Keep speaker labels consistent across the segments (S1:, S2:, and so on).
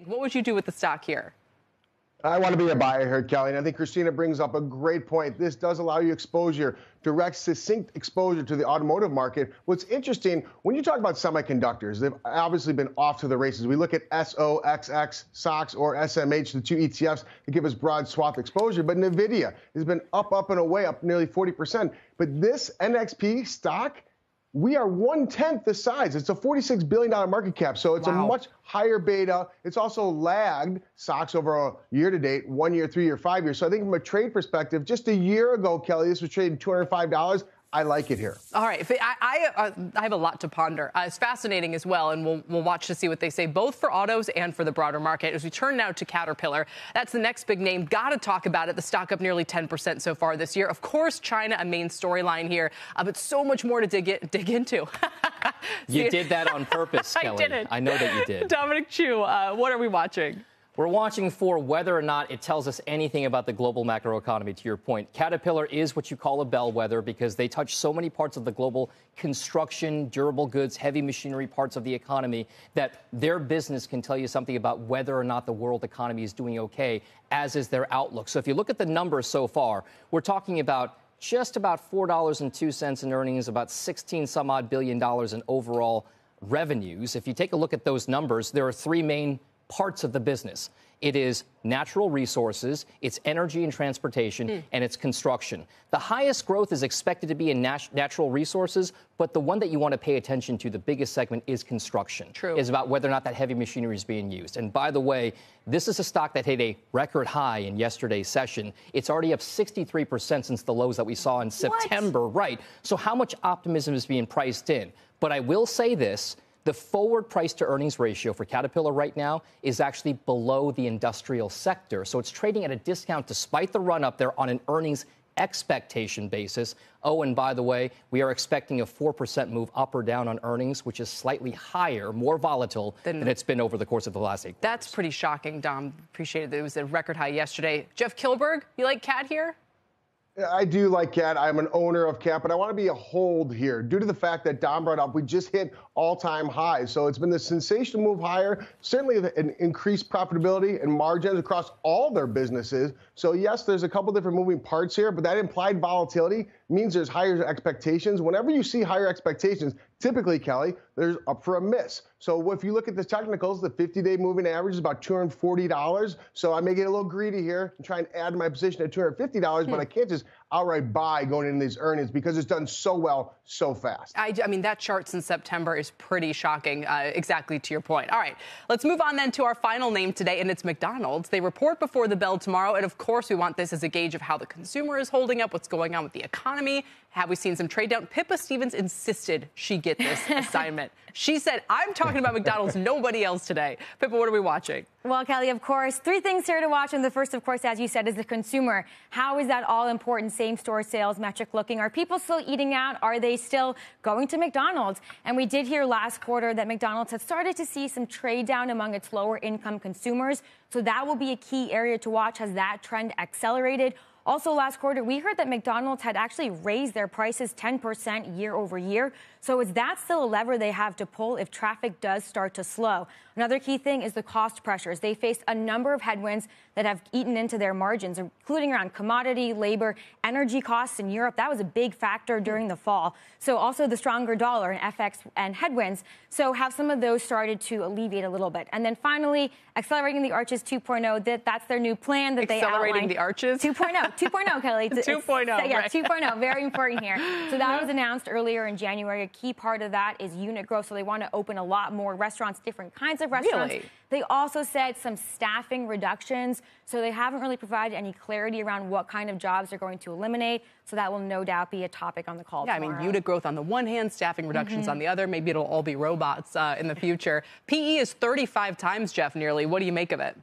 S1: What would you do with the stock here?
S2: I want to be a buyer here, Kelly, and I think Christina brings up a great point. This does allow you exposure, direct, succinct exposure to the automotive market. What's interesting, when you talk about semiconductors, they've obviously been off to the races. We look at SOXX, SOX, or SMH, the two ETFs that give us broad swath exposure, but NVIDIA has been up and away, up nearly 40%. But this NXP stock, we are 1/10 the size. It's a $46 billion market cap, so it's a much higher beta. It's also lagged stocks over a year to date, 1 year, 3 year, 5 years. So I think from a trade perspective, just a year ago, Kelly, this was trading $205. I like it here.
S1: All right. I have a lot to ponder. It's fascinating as well, and we'll watch to see what they say, both for autos and for the broader market. As we turn now to Caterpillar, that's the next big name. Got to talk about it. The stock up nearly 10% so far this year. Of course, China, a main storyline here, but so much more to dig into.
S3: You did that on purpose, Kelly.
S1: I did it.
S3: I know that you did.
S1: Dominic Chu, what are we watching?
S3: We're watching for whether or not it tells us anything about the global macroeconomy, to your point. Caterpillar is what you call a bellwether because they touch so many parts of the global construction, durable goods, heavy machinery parts of the economy that their business can tell you something about whether or not the world economy is doing okay, as is their outlook. So if you look at the numbers so far, we're talking about just about $4.02 in earnings, about 16 some odd billion dollars in overall revenues. If you take a look at those numbers, there are three main parts of the business. It is natural resources, it's energy and transportation, and it's construction. The highest growth is expected to be in natural resources, but the one that you want to pay attention to, the biggest segment, is construction.
S1: True.
S3: Is about whether or not that heavy machinery is being used. And by the way, this is a stock that hit a record high in yesterday's session. It's already up 63% since the lows that we saw in September. Right. So how much optimism is being priced in? But I will say this. The forward price to earnings ratio for Caterpillar right now is actually below the industrial sector. So it's trading at a discount despite the run up there on an earnings expectation basis. Oh, and by the way, we are expecting a 4% move up or down on earnings, which is slightly higher, more volatile than it's been over the course of the last 8 quarters.
S1: That's pretty shocking, Dom. Appreciate it. It was a record high yesterday. Jeff Kilberg, you like Cat here?
S2: I do like Cat. I'm an owner of Cat, but I want to be a hold here due to the fact that Dom brought up we just hit all-time highs. So it's been the sensational move higher, certainly an increased profitability and margins across all their businesses. So, yes, there's a couple different moving parts here, but that implied volatility means there's higher expectations. Whenever you see higher expectations, typically, Kelly, there's up for a miss. So if you look at the technicals, the 50-day moving average is about $240. So I may get a little greedy here and try and add to my position at $250, but I can't just outright buy going into these earnings because it's done so well so fast.
S1: I mean, that chart since September is pretty shocking, exactly to your point. All right, let's move on then to our final name today, and it's McDonald's. They report before the bell tomorrow, and of course we want this as a gauge of how the consumer is holding up, what's going on with the economy. Have we seen some trade down? Pippa Stevens insisted she get this assignment. She said, I'm talking about McDonald's, nobody else today. Pippa, what are we watching?
S4: Well, Kelly, of course, three things here to watch. And the first, of course, as you said, is the consumer. How is that all-important same-store sales metric looking? Are people still eating out? Are they still going to McDonald's? And we did hear last quarter that McDonald's had started to see some trade down among its lower-income consumers. So that will be a key area to watch. Has that trend accelerated? Also, last quarter, we heard that McDonald's had actually raised their prices 10% year over year. So is that still a lever they have to pull if traffic does start to slow? Another key thing is the cost pressures. They faced a number of headwinds that have eaten into their margins, including around commodity, labor, energy costs in Europe. That was a big factor during the fall. So also the stronger dollar and FX and headwinds. So have some of those started to alleviate a little bit. And then finally, Accelerating the Arches 2.0, that's their new plan that they outlined.
S1: Accelerating the Arches?
S4: 2.0, Kelly.
S1: 2.0,
S4: yeah,
S1: right.
S4: 2.0, very important here. So that was announced earlier in January. A key part of that is unit growth. So they want to open a lot more restaurants, different kinds of restaurants.
S1: Really?
S4: They also said some staffing reductions. So they haven't really provided any clarity around what kind of jobs they're going to eliminate. So that will no doubt be a topic on the call tomorrow.
S1: I mean, unit growth on the one hand, staffing reductions on the other. Maybe it'll all be robots in the future. PE is 35 times, Jeff, nearly. What do you make of it?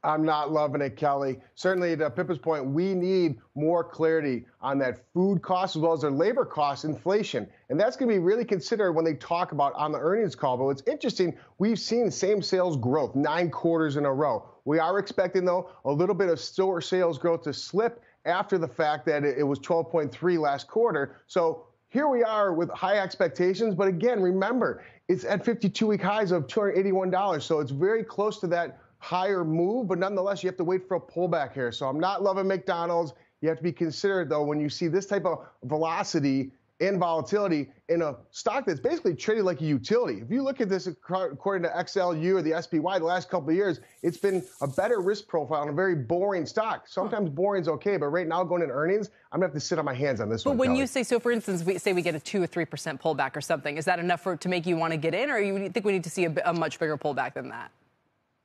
S2: I'm not loving it, Kelly. Certainly, to Pippa's point, we need more clarity on that food cost as well as their labor cost inflation. And that's going to be really considered when they talk about on the earnings call. But what's interesting, we've seen same sales growth 9 quarters in a row. We are expecting, though, a little bit of store sales growth to slip after the fact that it was 12.3 last quarter. So here we are with high expectations. But again, remember, it's at 52-week highs of $281. So it's very close to that higher move. But nonetheless, you have to wait for a pullback here. So I'm not loving McDonald's. You have to be considerate, though, when you see this type of velocity and volatility in a stock that's basically traded like a utility. If you look at this according to XLU or the SPY the last couple of years, it's been a better risk profile and a very boring stock. Sometimes boring's okay, but right now going in earnings, I'm going to have to sit on my hands on this one.
S1: But when
S2: Kelly.
S1: you say, so for instance, we get a 2 or 3% pullback or something, is that enough to make you want to get in, or you think we need to see a much bigger pullback than that?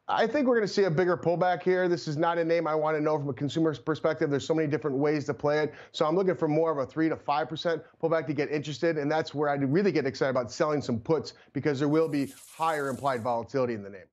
S2: I think we're going to see a bigger pullback here. This is not a name I want to know from a consumer's perspective. There's so many different ways to play it. So I'm looking for more of a 3 to 5% pullback to get interested. And that's where I'd really get excited about selling some puts, because there will be higher implied volatility in the name.